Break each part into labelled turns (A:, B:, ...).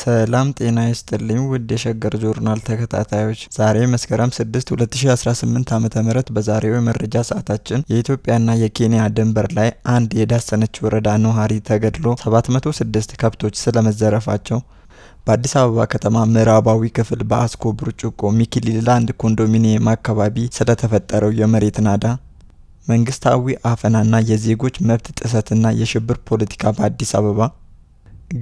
A: ሰላም ጤና ይስጥልኝ ውድ የሸገር ጆርናል ተከታታዮች፣ ዛሬ መስከረም 6 2018 ዓ.ም በዛሬው የመረጃ ሰዓታችን የኢትዮጵያና የኬንያ ድንበር ላይ አንድ የዳሰነች ወረዳ ነዋሪ ተገድሎ 706 ከብቶች ስለመዘረፋቸው፣ በአዲስ አበባ ከተማ ምዕራባዊ ክፍል በአስኮ ብርጭቆ ሚኪሊላንድ ኮንዶሚኒየም አካባቢ ስለተፈጠረው የመሬት ናዳ፣ መንግስታዊ አፈናና የዜጎች መብት ጥሰትና የሽብር ፖለቲካ በአዲስ አበባ፣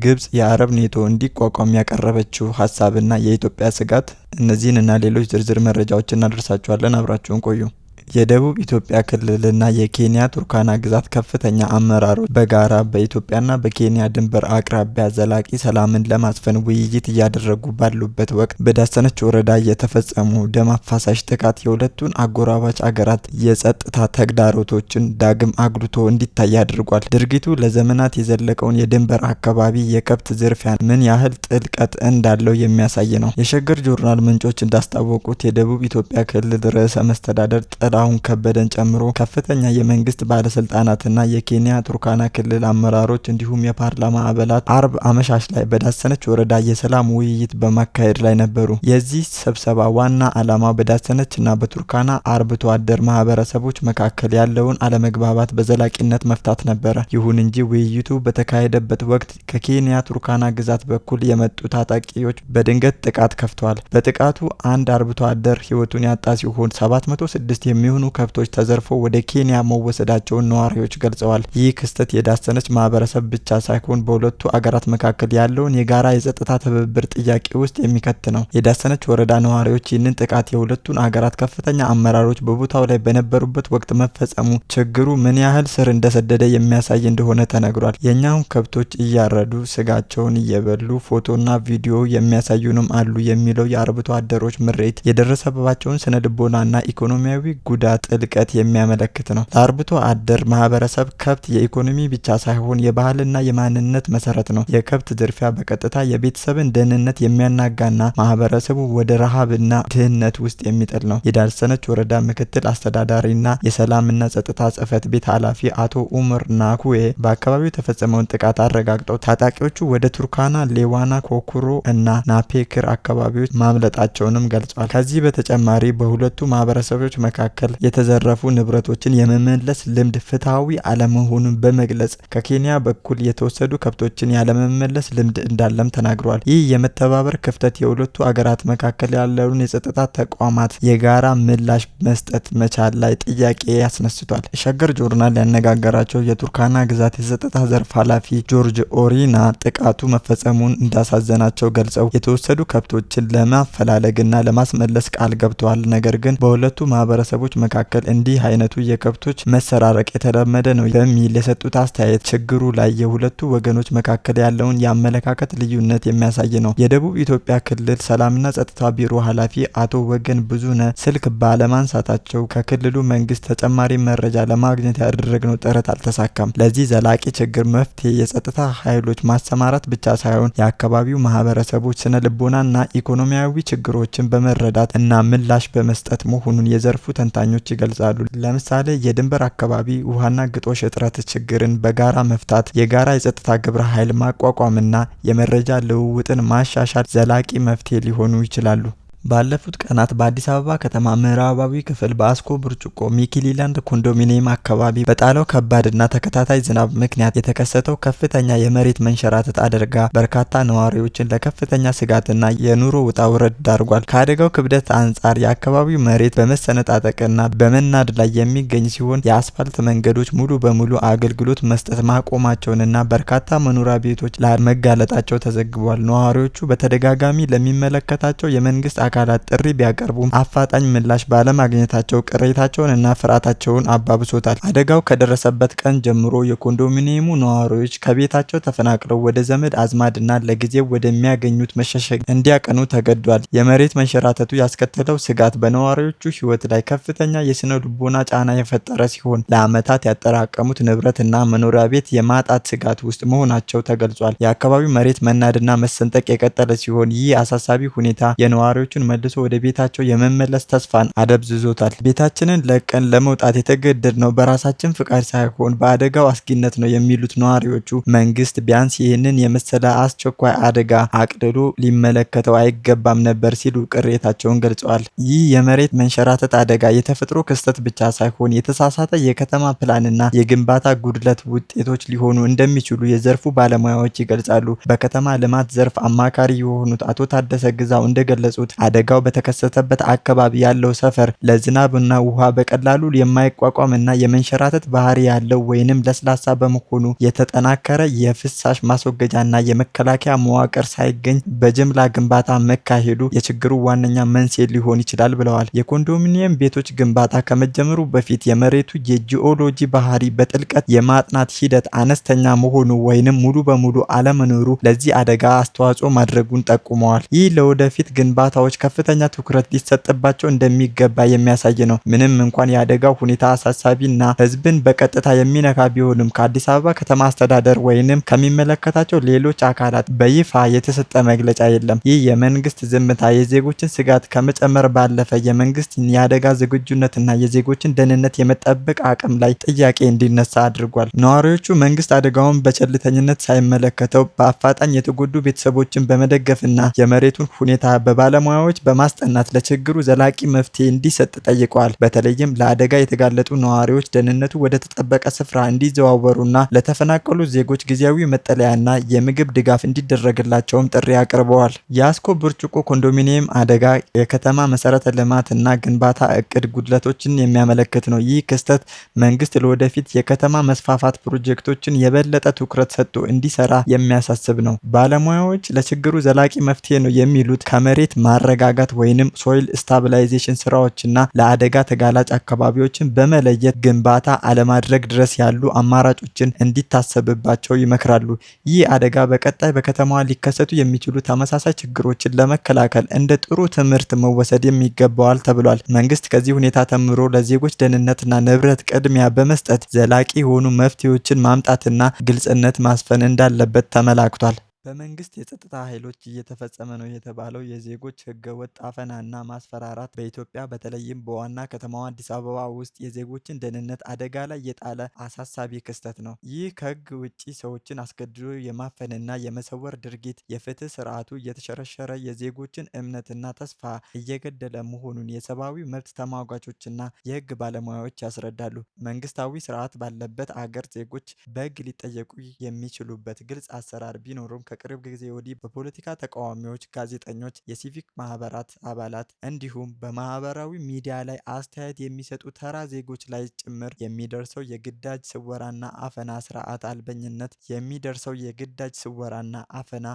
A: ግብጽ የአረብ ኔቶ እንዲቋቋም ያቀረበችው ሀሳብና የኢትዮጵያ ስጋት፣ እነዚህንና ሌሎች ዝርዝር መረጃዎችን እናደርሳችኋለን። አብራችሁን ቆዩ። የደቡብ ኢትዮጵያ ክልልና የኬንያ ቱርካና ግዛት ከፍተኛ አመራሮች በጋራ በኢትዮጵያና በኬንያ ድንበር አቅራቢያ ዘላቂ ሰላምን ለማስፈን ውይይት እያደረጉ ባሉበት ወቅት በዳሰነች ወረዳ የተፈጸሙ ደም አፋሳሽ ጥቃት የሁለቱን አጎራባች አገራት የጸጥታ ተግዳሮቶችን ዳግም አጉልቶ እንዲታይ አድርጓል። ድርጊቱ ለዘመናት የዘለቀውን የድንበር አካባቢ የከብት ዝርፊያን ምን ያህል ጥልቀት እንዳለው የሚያሳይ ነው። የሸገር ጆርናል ምንጮች እንዳስታወቁት የደቡብ ኢትዮጵያ ክልል ርዕሰ መስተዳደር አሁን ከበደን ጨምሮ ከፍተኛ የመንግስት ባለስልጣናትና የኬንያ ቱርካና ክልል አመራሮች እንዲሁም የፓርላማ አባላት አርብ አመሻሽ ላይ በዳሰነች ወረዳ የሰላም ውይይት በማካሄድ ላይ ነበሩ። የዚህ ስብሰባ ዋና ዓላማ በዳሰነችና በቱርካና አርብቶ አደር ማህበረሰቦች መካከል ያለውን አለመግባባት በዘላቂነት መፍታት ነበረ። ይሁን እንጂ ውይይቱ በተካሄደበት ወቅት ከኬንያ ቱርካና ግዛት በኩል የመጡ ታጣቂዎች በድንገት ጥቃት ከፍተዋል። በጥቃቱ አንድ አርብቶ አደር ህይወቱን ያጣ ሲሆን 706 የሚሆኑ ከብቶች ተዘርፎ ወደ ኬንያ መወሰዳቸውን ነዋሪዎች ገልጸዋል። ይህ ክስተት የዳሰነች ማህበረሰብ ብቻ ሳይሆን በሁለቱ አገራት መካከል ያለውን የጋራ የጸጥታ ትብብር ጥያቄ ውስጥ የሚከት ነው። የዳሰነች ወረዳ ነዋሪዎች ይህንን ጥቃት የሁለቱን አገራት ከፍተኛ አመራሮች በቦታው ላይ በነበሩበት ወቅት መፈጸሙ ችግሩ ምን ያህል ስር እንደሰደደ የሚያሳይ እንደሆነ ተነግሯል። የኛውን ከብቶች እያረዱ ስጋቸውን እየበሉ ፎቶና ቪዲዮ የሚያሳዩንም አሉ የሚለው የአርብቶ አደሮች ምሬት የደረሰባቸውን ስነልቦናና ኢኮኖሚያዊ ጉዳት ጥልቀት የሚያመለክት ነው። ለአርብቶ አደር ማህበረሰብ ከብት የኢኮኖሚ ብቻ ሳይሆን የባህልና የማንነት መሰረት ነው። የከብት ዝርፊያ በቀጥታ የቤተሰብን ደህንነት የሚያናጋና ማህበረሰቡ ወደ ረሃብና ድህነት ውስጥ የሚጥል ነው። የዳሰነች ወረዳ ምክትል አስተዳዳሪና የሰላምና ጸጥታ ጽህፈት ቤት ኃላፊ አቶ ኡመር ናኩዌ በአካባቢው የተፈጸመውን ጥቃት አረጋግጠው ታጣቂዎቹ ወደ ቱርካና፣ ሌዋና፣ ኮኩሮ እና ናፔክር አካባቢዎች ማምለጣቸውንም ገልጸዋል። ከዚህ በተጨማሪ በሁለቱ ማህበረሰቦች መካከል የተዘረፉ ንብረቶችን የመመለስ ልምድ ፍትሃዊ አለመሆኑን በመግለጽ ከኬንያ በኩል የተወሰዱ ከብቶችን ያለመመለስ ልምድ እንዳለም ተናግሯል። ይህ የመተባበር ክፍተት የሁለቱ አገራት መካከል ያለውን የጸጥታ ተቋማት የጋራ ምላሽ መስጠት መቻል ላይ ጥያቄ ያስነስቷል። ሸገር ጆርናል ያነጋገራቸው የቱርካና ግዛት የጸጥታ ዘርፍ ኃላፊ ጆርጅ ኦሪና ጥቃቱ መፈጸሙን እንዳሳዘናቸው ገልጸው የተወሰዱ ከብቶችን ለማፈላለግና ለማስመለስ ቃል ገብተዋል። ነገር ግን በሁለቱ ማህበረሰቦች መካከል እንዲህ አይነቱ የከብቶች መሰራረቅ የተለመደ ነው በሚል የሰጡት አስተያየት ችግሩ ላይ የሁለቱ ወገኖች መካከል ያለውን የአመለካከት ልዩነት የሚያሳይ ነው። የደቡብ ኢትዮጵያ ክልል ሰላምና ጸጥታ ቢሮ ኃላፊ አቶ ወገን ብዙነህ ስልክ ባለማንሳታቸው ከክልሉ መንግስት ተጨማሪ መረጃ ለማግኘት ያደረግነው ጥረት አልተሳካም። ለዚህ ዘላቂ ችግር መፍትሄ የጸጥታ ኃይሎች ማሰማራት ብቻ ሳይሆን የአካባቢው ማህበረሰቦች ስነ ልቦናና ኢኮኖሚያዊ ችግሮችን በመረዳት እና ምላሽ በመስጠት መሆኑን የዘርፉ ተንታኞች ይገልጻሉ። ለምሳሌ የድንበር አካባቢ ውሃና ግጦሽ እጥረት ችግርን በጋራ መፍታት፣ የጋራ የጸጥታ ግብረ ኃይል ማቋቋምና የመረጃ ልውውጥን ማሻሻል ዘላቂ መፍትሄ ሊሆኑ ይችላሉ። ባለፉት ቀናት በአዲስ አበባ ከተማ ምዕራባዊ ክፍል በአስኮ ብርጭቆ ሚኪሊላንድ ኮንዶሚኒየም አካባቢ በጣለው ከባድና ተከታታይ ዝናብ ምክንያት የተከሰተው ከፍተኛ የመሬት መንሸራተት አደጋ በርካታ ነዋሪዎችን ለከፍተኛ ስጋትና የኑሮ ውጣ ውረድ ዳርጓል። ከአደጋው ክብደት አንጻር የአካባቢው መሬት በመሰነጣጠቅና በመናድ ላይ የሚገኝ ሲሆን የአስፋልት መንገዶች ሙሉ በሙሉ አገልግሎት መስጠት ማቆማቸውንና በርካታ መኖሪያ ቤቶች ለመጋለጣቸው ተዘግቧል። ነዋሪዎቹ በተደጋጋሚ ለሚመለከታቸው የመንግስት አካላት ጥሪ ቢያቀርቡም አፋጣኝ ምላሽ ባለማግኘታቸው ቅሬታቸውንና ፍርሃታቸውን አባብሶታል። አደጋው ከደረሰበት ቀን ጀምሮ የኮንዶሚኒየሙ ነዋሪዎች ከቤታቸው ተፈናቅለው ወደ ዘመድ አዝማድና ለጊዜው ወደሚያገኙት መሸሸግ እንዲያቀኑ ተገዷል። የመሬት መንሸራተቱ ያስከተለው ስጋት በነዋሪዎቹ ሕይወት ላይ ከፍተኛ የስነ ልቦና ጫና የፈጠረ ሲሆን ለዓመታት ያጠራቀሙት ንብረትና መኖሪያ ቤት የማጣት ስጋት ውስጥ መሆናቸው ተገልጿል። የአካባቢው መሬት መናድና መሰንጠቅ የቀጠለ ሲሆን ይህ አሳሳቢ ሁኔታ የነዋሪዎቹ ዜጎቹን መልሶ ወደ ቤታቸው የመመለስ ተስፋን አደብዝዞታል። ቤታችንን ለቀን ለመውጣት የተገደድነው በራሳችን ፍቃድ ሳይሆን በአደጋው አስጊነት ነው የሚሉት ነዋሪዎቹ መንግስት ቢያንስ ይህንን የመሰለ አስቸኳይ አደጋ አቅልሎ ሊመለከተው አይገባም ነበር ሲሉ ቅሬታቸውን ገልጸዋል። ይህ የመሬት መንሸራተት አደጋ የተፈጥሮ ክስተት ብቻ ሳይሆን የተሳሳተ የከተማ ፕላንና የግንባታ ጉድለት ውጤቶች ሊሆኑ እንደሚችሉ የዘርፉ ባለሙያዎች ይገልጻሉ። በከተማ ልማት ዘርፍ አማካሪ የሆኑት አቶ ታደሰ ግዛው እንደገለጹት አደጋው በተከሰተበት አካባቢ ያለው ሰፈር ለዝናብና ውሃ በቀላሉ የማይቋቋምና የመንሸራተት ባህሪ ያለው ወይንም ለስላሳ በመሆኑ የተጠናከረ የፍሳሽ ማስወገጃና የመከላከያ መዋቅር ሳይገኝ በጅምላ ግንባታ መካሄዱ የችግሩ ዋነኛ መንስኤ ሊሆን ይችላል ብለዋል። የኮንዶሚኒየም ቤቶች ግንባታ ከመጀመሩ በፊት የመሬቱ የጂኦሎጂ ባህሪ በጥልቀት የማጥናት ሂደት አነስተኛ መሆኑ ወይንም ሙሉ በሙሉ አለመኖሩ ለዚህ አደጋ አስተዋጽኦ ማድረጉን ጠቁመዋል። ይህ ለወደፊት ግንባታዎች ከፍተኛ ትኩረት ሊሰጥባቸው እንደሚገባ የሚያሳይ ነው። ምንም እንኳን የአደጋው ሁኔታ አሳሳቢና ሕዝብን በቀጥታ የሚነካ ቢሆንም ከአዲስ አበባ ከተማ አስተዳደር ወይንም ከሚመለከታቸው ሌሎች አካላት በይፋ የተሰጠ መግለጫ የለም። ይህ የመንግስት ዝምታ የዜጎችን ስጋት ከመጨመር ባለፈ የመንግስትን የአደጋ ዝግጁነትና የዜጎችን ደህንነት የመጠበቅ አቅም ላይ ጥያቄ እንዲነሳ አድርጓል። ነዋሪዎቹ መንግስት አደጋውን በቸልተኝነት ሳይመለከተው በአፋጣኝ የተጎዱ ቤተሰቦችን በመደገፍና የመሬቱን ሁኔታ በባለሙያዎች በማስጠናት ለችግሩ ዘላቂ መፍትሄ እንዲሰጥ ጠይቀዋል። በተለይም ለአደጋ የተጋለጡ ነዋሪዎች ደህንነቱ ወደ ተጠበቀ ስፍራ እንዲዘዋወሩና ለተፈናቀሉ ዜጎች ጊዜያዊ መጠለያና የምግብ ድጋፍ እንዲደረግላቸውም ጥሪ አቅርበዋል። የአስኮ ብርጭቆ ኮንዶሚኒየም አደጋ የከተማ መሰረተ ልማትና ግንባታ እቅድ ጉድለቶችን የሚያመለክት ነው። ይህ ክስተት መንግስት ለወደፊት የከተማ መስፋፋት ፕሮጀክቶችን የበለጠ ትኩረት ሰጥቶ እንዲሰራ የሚያሳስብ ነው። ባለሙያዎች ለችግሩ ዘላቂ መፍትሄ ነው የሚሉት ከመሬት ማረጋጋት ወይንም ሶይል ስታቢላይዜሽን ስራዎችና ለአደጋ ተጋላጭ አካባቢዎችን በመለየት ግንባታ አለማድረግ ድረስ ያሉ አማራጮችን እንዲታሰብባቸው ይመክራሉ። ይህ አደጋ በቀጣይ በከተማዋ ሊከሰቱ የሚችሉ ተመሳሳይ ችግሮችን ለመከላከል እንደ ጥሩ ትምህርት መወሰድ የሚገባዋል ተብሏል። መንግስት ከዚህ ሁኔታ ተምሮ ለዜጎች ደህንነትና ንብረት ቅድሚያ በመስጠት ዘላቂ የሆኑ መፍትሄዎችን ማምጣትና ግልጽነት ማስፈን እንዳለበት ተመላክቷል። በመንግስት የጸጥታ ኃይሎች እየተፈጸመ ነው የተባለው የዜጎች ህገወጥ አፈናና ማስፈራራት በኢትዮጵያ በተለይም በዋና ከተማዋ አዲስ አበባ ውስጥ የዜጎችን ደህንነት አደጋ ላይ የጣለ አሳሳቢ ክስተት ነው። ይህ ከህግ ውጪ ሰዎችን አስገድዶ የማፈንና የመሰወር ድርጊት የፍትህ ስርዓቱ እየተሸረሸረ የዜጎችን እምነትና ተስፋ እየገደለ መሆኑን የሰብአዊ መብት ተሟጋቾችና የህግ ባለሙያዎች ያስረዳሉ። መንግስታዊ ስርዓት ባለበት አገር ዜጎች በህግ ሊጠየቁ የሚችሉበት ግልጽ አሰራር ቢኖሩም ከቅርብ ጊዜ ወዲህ በፖለቲካ ተቃዋሚዎች፣ ጋዜጠኞች፣ የሲቪክ ማህበራት አባላት እንዲሁም በማህበራዊ ሚዲያ ላይ አስተያየት የሚሰጡ ተራ ዜጎች ላይ ጭምር የሚደርሰው የግዳጅ ስወራና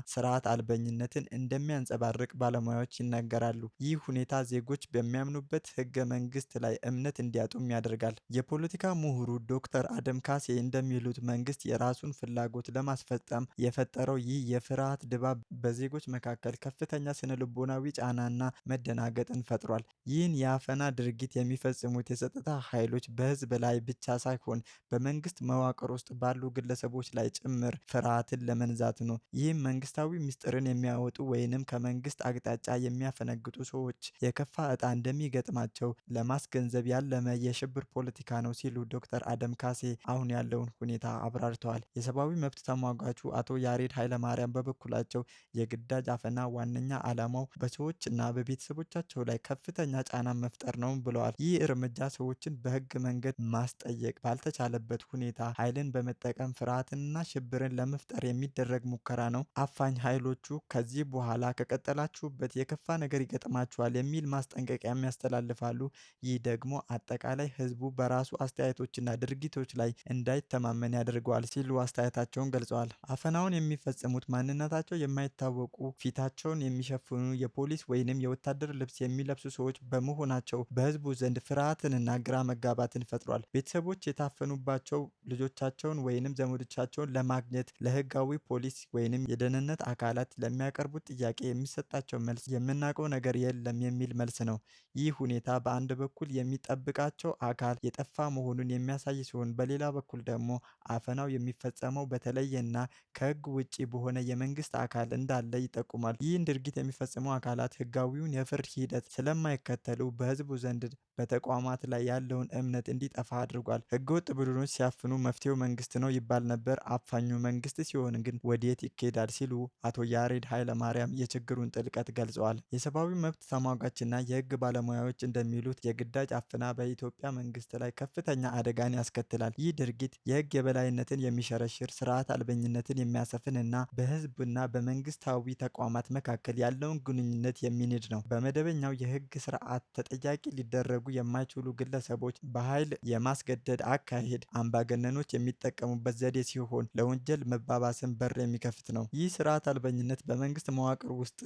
A: ስርዓት አልበኝነትን እንደሚያንጸባርቅ ባለሙያዎች ይናገራሉ። ይህ ሁኔታ ዜጎች በሚያምኑበት ህገ መንግስት ላይ እምነት እንዲያጡም ያደርጋል። የፖለቲካ ምሁሩ ዶክተር አደም ካሴ እንደሚሉት መንግስት የራሱን ፍላጎት ለማስፈጸም የፈጠረው ይህ የፍርሃት ድባብ በዜጎች መካከል ከፍተኛ ስነልቦናዊ ጫናና መደናገጥን ፈጥሯል። ይህን የአፈና ድርጊት የሚፈጽሙት የጸጥታ ኃይሎች በህዝብ ላይ ብቻ ሳይሆን በመንግስት መዋቅር ውስጥ ባሉ ግለሰቦች ላይ ጭምር ፍርሃትን ለመንዛት ነው። ይህም መንግስታዊ ምስጢርን የሚያወጡ ወይንም ከመንግስት አቅጣጫ የሚያፈነግጡ ሰዎች የከፋ እጣ እንደሚገጥማቸው ለማስገንዘብ ያለመ የሽብር ፖለቲካ ነው ሲሉ ዶክተር አደም ካሴ አሁን ያለውን ሁኔታ አብራርተዋል። የሰብአዊ መብት ተሟጋቹ አቶ ያሬድ ኃይለማርያም በበኩላቸው የግዳጅ አፈና ዋነኛ ዓላማው በሰዎች እና በቤተሰቦቻቸው ላይ ከፍተኛ ጫና መፍጠር ነው ብለዋል። ይህ እርምጃ ሰዎችን በህግ መንገድ ማስጠየቅ ባልተቻለበት ሁኔታ ኃይልን በመጠቀም ፍርሃትንና ሽብርን ለመፍጠር የሚደረግ ሙከራ ነው። አፋኝ ኃይሎቹ ከዚህ በኋላ ከቀጠላችሁበት የከፋ ነገር ይገጥማችኋል የሚል ማስጠንቀቂያም ያስተላልፋሉ። ይህ ደግሞ አጠቃላይ ህዝቡ በራሱ አስተያየቶችና ድርጊቶች ላይ እንዳይተማመን ያደርገዋል ሲሉ አስተያየታቸውን ገልጸዋል። አፈናውን የሚፈጽሙት ማንነታቸው የማይታወቁ ፊታቸውን የሚሸፍኑ የፖሊስ ወይንም የወታደር ልብስ የሚለብሱ ሰዎች በመሆናቸው በህዝቡ ዘንድ ፍርሃትንና ግራ መጋባትን ፈጥሯል። ቤተሰቦች የታፈኑባቸው ልጆቻቸውን ወይንም ዘመዶቻቸውን ለማግኘት ለህጋዊ ፖሊስ ወይንም የደህንነት አካላት ለሚያቀርቡት ጥያቄ የሚሰጣቸው መልስ የምናውቀው ነገር የለም የሚል መልስ ነው። ይህ ሁኔታ በአንድ በኩል የሚጠብቃቸው አካል የጠፋ መሆኑን የሚያሳይ ሲሆን፣ በሌላ በኩል ደግሞ አፈናው የሚፈጸመው በተለየና ከህግ ውጪ በሆነ የሆነ የመንግስት አካል እንዳለ ይጠቁማል። ይህን ድርጊት የሚፈጽሙ አካላት ህጋዊውን የፍርድ ሂደት ስለማይከተሉ በህዝቡ ዘንድ በተቋማት ላይ ያለውን እምነት እንዲጠፋ አድርጓል። ህገወጥ ቡድኖች ሲያፍኑ መፍትሄው መንግስት ነው ይባል ነበር። አፋኙ መንግስት ሲሆን ግን ወዴት ይኬዳል ሲሉ አቶ ያሬድ ኃይለማርያም የችግሩን ጥልቀት ገልጸዋል። የሰብአዊ መብት ተሟጋችና የህግ ባለሙያዎች እንደሚሉት የግዳጅ አፍና በኢትዮጵያ መንግስት ላይ ከፍተኛ አደጋን ያስከትላል። ይህ ድርጊት የህግ የበላይነትን የሚሸረሽር፣ ስርዓት አልበኝነትን የሚያሰፍን እና በህዝብና በመንግስታዊ ተቋማት መካከል ያለውን ግንኙነት የሚንድ ነው። በመደበኛው የህግ ስርዓት ተጠያቂ ሊደረጉ የማይችሉ ግለሰቦች በኃይል የማስገደድ አካሄድ አምባገነኖች የሚጠቀሙበት ዘዴ ሲሆን ለወንጀል መባባስን በር የሚከፍት ነው። ይህ ስርዓት አልበኝነት በመንግስት መዋቅር ውስጥ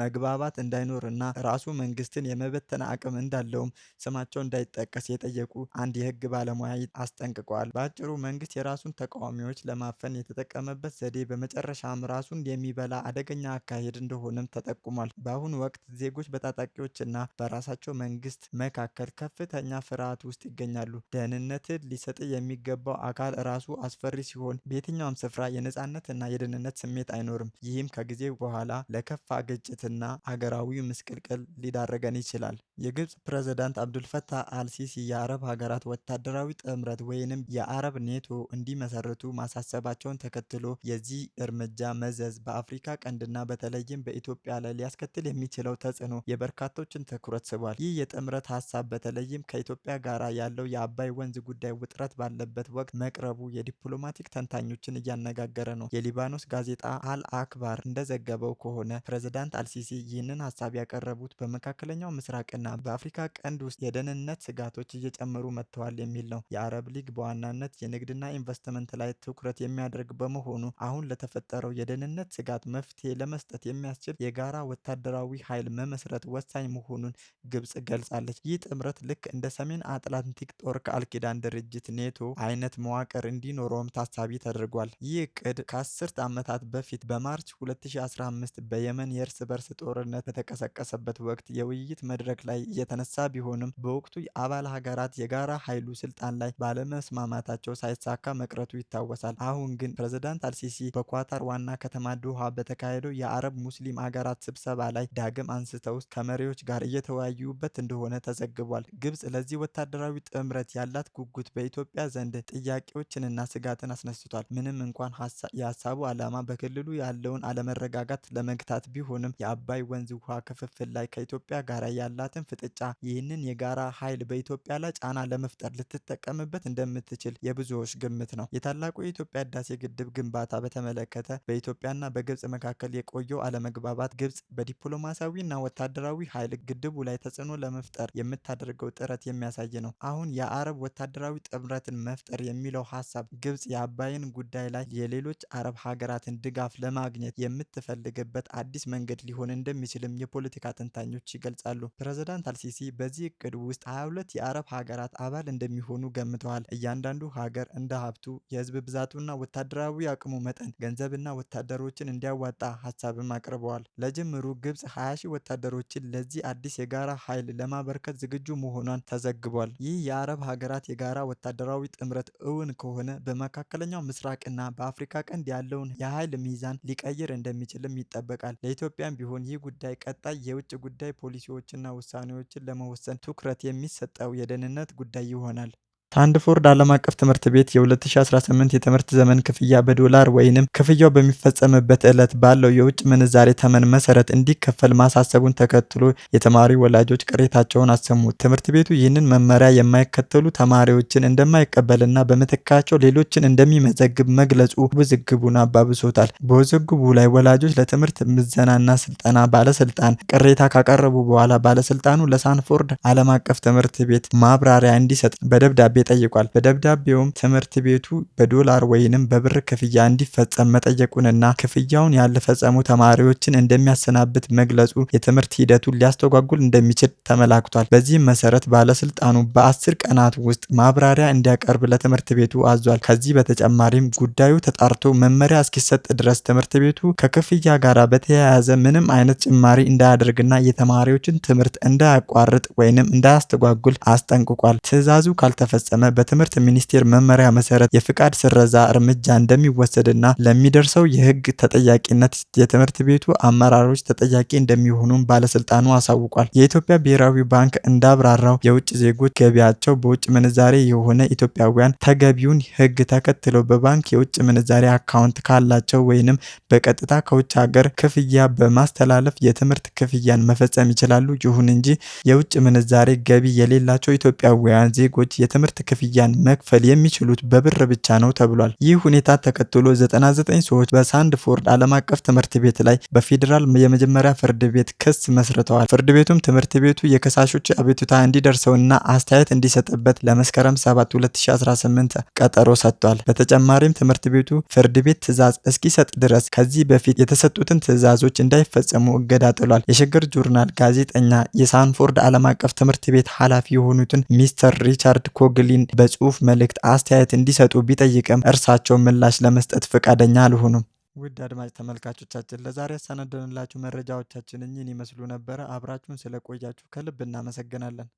A: መግባባት እንዳይኖርና ራሱ መንግስትን የመበተን አቅም እንዳለውም ስማቸው እንዳይጠቀስ የጠየቁ አንድ የህግ ባለሙያ አስጠንቅቀዋል። በአጭሩ መንግስት የራሱን ተቃዋሚዎች ለማፈን የተጠቀመበት ዘዴ በመጨረሻም ራሱን የሚበላ አደገኛ አካሄድ እንደሆነም ተጠቁሟል። በአሁኑ ወቅት ዜጎች በታጣቂዎችና በራሳቸው መንግስት መካከል ከፍተኛ ፍርሃት ውስጥ ይገኛሉ። ደህንነትን ሊሰጥ የሚገባው አካል ራሱ አስፈሪ ሲሆን በየትኛውም ስፍራ የነጻነትና የደህንነት ስሜት አይኖርም። ይህም ከጊዜ በኋላ ለከፋ ግጭትና አገራዊ ምስቅልቅል ሊዳረገን ይችላል። የግብጽ ፕሬዝዳንት አብዱልፈታህ አልሲሲ የአረብ ሀገራት ወታደራዊ ጥምረት ወይንም የአረብ ኔቶ እንዲመሰርቱ ማሳሰባቸውን ተከትሎ የዚህ እርምጃ መዘዝ በአፍሪካ ቀንድና በተለይም በኢትዮጵያ ላይ ሊያስከትል የሚችለው ተጽዕኖ የበርካቶችን ትኩረት ስቧል። ይህ የጥምረት ሀሳብ በተለይም ከኢትዮጵያ ጋር ያለው የአባይ ወንዝ ጉዳይ ውጥረት ባለበት ወቅት መቅረቡ የዲፕሎማቲክ ተንታኞችን እያነጋገረ ነው። የሊባኖስ ጋዜጣ አል አክባር እንደዘገበው ከሆነ ፕሬዝዳንት አልሲሲ ይህንን ሀሳብ ያቀረቡት በመካከለኛው ምስራቅና በአፍሪካ ቀንድ ውስጥ የደህንነት ስጋቶች እየጨመሩ መጥተዋል የሚል ነው። የአረብ ሊግ በዋናነት የንግድና ኢንቨስትመንት ላይ ትኩረት የሚያደርግ በመሆኑ አሁን ለተፈጠረው የደህንነት ስጋት መፍትሄ ለመስጠት የሚያስችል የጋራ ወታደራዊ ኃይል መመስረት ወሳኝ መሆኑን ግብጽ ገልጻለች። ይህ ጥምረት ልክ እንደ ሰሜን አትላንቲክ ጦር ቃል ኪዳን ድርጅት ኔቶ አይነት መዋቅር እንዲኖረውም ታሳቢ ተደርጓል። ይህ እቅድ ከ10 ዓመታት በፊት በማርች 2015 በየመን የእርስ በርስ ጦርነት በተቀሰቀሰበት ወቅት የውይይት መድረክ ላይ የተነሳ ቢሆንም በወቅቱ የአባል ሀገራት የጋራ ኃይሉ ስልጣን ላይ ባለመስማማታቸው ሳይሳካ መቅረቱ ይታወሳል። አሁን ግን ፕሬዝዳንት አልሲሲ በኳታር ዋና ከተማ ዶሃ በተካሄደው የአረብ ሙስሊም ሀገራት ስብሰባ ላይ ዳግም አንስተው ከመሪዎች ጋር እየተወያዩበት እንደሆነ ተዘግቧል። ግብጽ ለዚህ ወታደራዊ ጥምረት ያላት ጉጉት በኢትዮጵያ ዘንድ ጥያቄዎችንና ስጋትን አስነስቷል። ምንም እንኳን የሀሳቡ ዓላማ በክልሉ ያለውን አለመረጋጋት ለመግታት ቢሆንም የአባይ ወንዝ ውሃ ክፍፍል ላይ ከኢትዮጵያ ጋር ያላትን ፍጥጫ ይህንን የጋራ ኃይል በኢትዮጵያ ላይ ጫና ለመፍጠር ልትጠቀምበት እንደምትችል የብዙዎች ግምት ነው። የታላቁ የኢትዮጵያ ህዳሴ ግድብ ግንባታ በተመለከተ በኢትዮጵያና በግብጽ መካከል የቆየው አለመግባባት ግብጽ በዲፕሎማሲያዊና ወታደራዊ ኃይል ግድቡ ላይ ተጽዕኖ ለመፍጠር የምታደርገው ጥረት የሚያሳይ ነው። አሁን የአረብ ወታደራዊ ጥምረትን መፍጠር የሚለው ሀሳብ ግብጽ የአባይን ጉዳይ ላይ የሌሎች አረብ ሀገራትን ድጋፍ ለማግኘት የምትፈልግበት አዲስ መንገድ ሊሆን እንደሚችልም የፖለቲካ ተንታኞች ይገልጻሉ። ፕሬዝዳንት አልሲሲ በዚህ እቅድ ውስጥ 22 የአረብ ሀገራት አባል እንደሚሆኑ ገምተዋል። እያንዳንዱ ሀገር እንደ ሀብቱ፣ የህዝብ ብዛቱና ወታደራዊ አቅሙ መጠን ገንዘብና ወታደሮችን እንዲያዋጣ ሀሳብም አቅርበዋል። ለጅምሩ ግብጽ 20 ሺህ ወታደሮችን ለዚህ አዲስ የጋራ ኃይል ለማበርከት ዝግጁ መሆኗን ተዘግቧል። ይህ የአረብ ሀገራት የጋራ ወታደራዊ ጥምረት እውን ከሆነ በመካከለኛው ምስራቅና በአፍሪካ ቀንድ ያለውን የኃይል ሚዛን ሊቀይር እንደሚችልም ይጠበቃል። ለኢትዮጵያም ቢሆን ይህ ጉዳይ ቀጣይ የውጭ ጉዳይ ፖሊሲዎችና ውሳኔዎችን ለመወሰን ትኩረት የሚሰጠው የደህንነት ጉዳይ ይሆናል። ሳንድፎርድ ዓለም አቀፍ ትምህርት ቤት የ2018 የትምህርት ዘመን ክፍያ በዶላር ወይንም ክፍያው በሚፈጸምበት ዕለት ባለው የውጭ ምንዛሬ ተመን መሰረት እንዲከፈል ማሳሰቡን ተከትሎ የተማሪ ወላጆች ቅሬታቸውን አሰሙት። ትምህርት ቤቱ ይህንን መመሪያ የማይከተሉ ተማሪዎችን እንደማይቀበልና በምትካቸው ሌሎችን እንደሚመዘግብ መግለጹ ውዝግቡን አባብሶታል። በውዝግቡ ላይ ወላጆች ለትምህርት ምዘናና ስልጠና ባለስልጣን ቅሬታ ካቀረቡ በኋላ ባለስልጣኑ ለሳንፎርድ ዓለም አቀፍ ትምህርት ቤት ማብራሪያ እንዲሰጥ በደብዳቤ ጠይቋል። በደብዳቤውም ትምህርት ቤቱ በዶላር ወይንም በብር ክፍያ እንዲፈጸም መጠየቁንና ክፍያውን ያልፈጸሙ ተማሪዎችን እንደሚያሰናብት መግለጹ የትምህርት ሂደቱን ሊያስተጓጉል እንደሚችል ተመላክቷል። በዚህም መሰረት ባለስልጣኑ በ10 ቀናት ውስጥ ማብራሪያ እንዲያቀርብ ለትምህርት ቤቱ አዟል። ከዚህ በተጨማሪም ጉዳዩ ተጣርቶ መመሪያ እስኪሰጥ ድረስ ትምህርት ቤቱ ከክፍያ ጋር በተያያዘ ምንም አይነት ጭማሪ እንዳያደርግና የተማሪዎችን ትምህርት እንዳያቋርጥ ወይንም እንዳያስተጓጉል አስጠንቅቋል። ትዕዛዙ ካልተፈጸመ ከተፈጸመ በትምህርት ሚኒስቴር መመሪያ መሰረት የፍቃድ ስረዛ እርምጃ እንደሚወሰድና ለሚደርሰው የህግ ተጠያቂነት የትምህርት ቤቱ አመራሮች ተጠያቂ እንደሚሆኑም ባለስልጣኑ አሳውቋል። የኢትዮጵያ ብሔራዊ ባንክ እንዳብራራው የውጭ ዜጎች ገቢያቸው በውጭ ምንዛሬ የሆነ ኢትዮጵያውያን ተገቢውን ህግ ተከትለው በባንክ የውጭ ምንዛሬ አካውንት ካላቸው ወይንም በቀጥታ ከውጭ ሀገር ክፍያ በማስተላለፍ የትምህርት ክፍያን መፈጸም ይችላሉ። ይሁን እንጂ የውጭ ምንዛሬ ገቢ የሌላቸው ኢትዮጵያውያን ዜጎች የትምህርት ክፍያን መክፈል የሚችሉት በብር ብቻ ነው ተብሏል። ይህ ሁኔታ ተከትሎ 99 ሰዎች በሳንድፎርድ ዓለም አቀፍ ትምህርት ቤት ላይ በፌዴራል የመጀመሪያ ፍርድ ቤት ክስ መስርተዋል። ፍርድ ቤቱም ትምህርት ቤቱ የከሳሾች አቤቱታ እንዲደርሰውና አስተያየት እንዲሰጥበት ለመስከረም 7 2018 ቀጠሮ ሰጥቷል። በተጨማሪም ትምህርት ቤቱ ፍርድ ቤት ትዕዛዝ እስኪሰጥ ድረስ ከዚህ በፊት የተሰጡትን ትዕዛዞች እንዳይፈጸሙ እገዳ ጥሏል። የሸገር ጆርናል ጋዜጠኛ የሳንፎርድ ዓለም አቀፍ ትምህርት ቤት ኃላፊ የሆኑትን ሚስተር ሪቻርድ ኮግሊን በጽሁፍ መልእክት አስተያየት እንዲሰጡ ቢጠይቅም እርሳቸው ምላሽ ለመስጠት ፈቃደኛ አልሆኑም። ውድ አድማጭ ተመልካቾቻችን ለዛሬ ያሰናደንላችሁ መረጃዎቻችን እኚህን ይመስሉ ነበረ። አብራችሁን ስለቆያችሁ ከልብ እናመሰግናለን።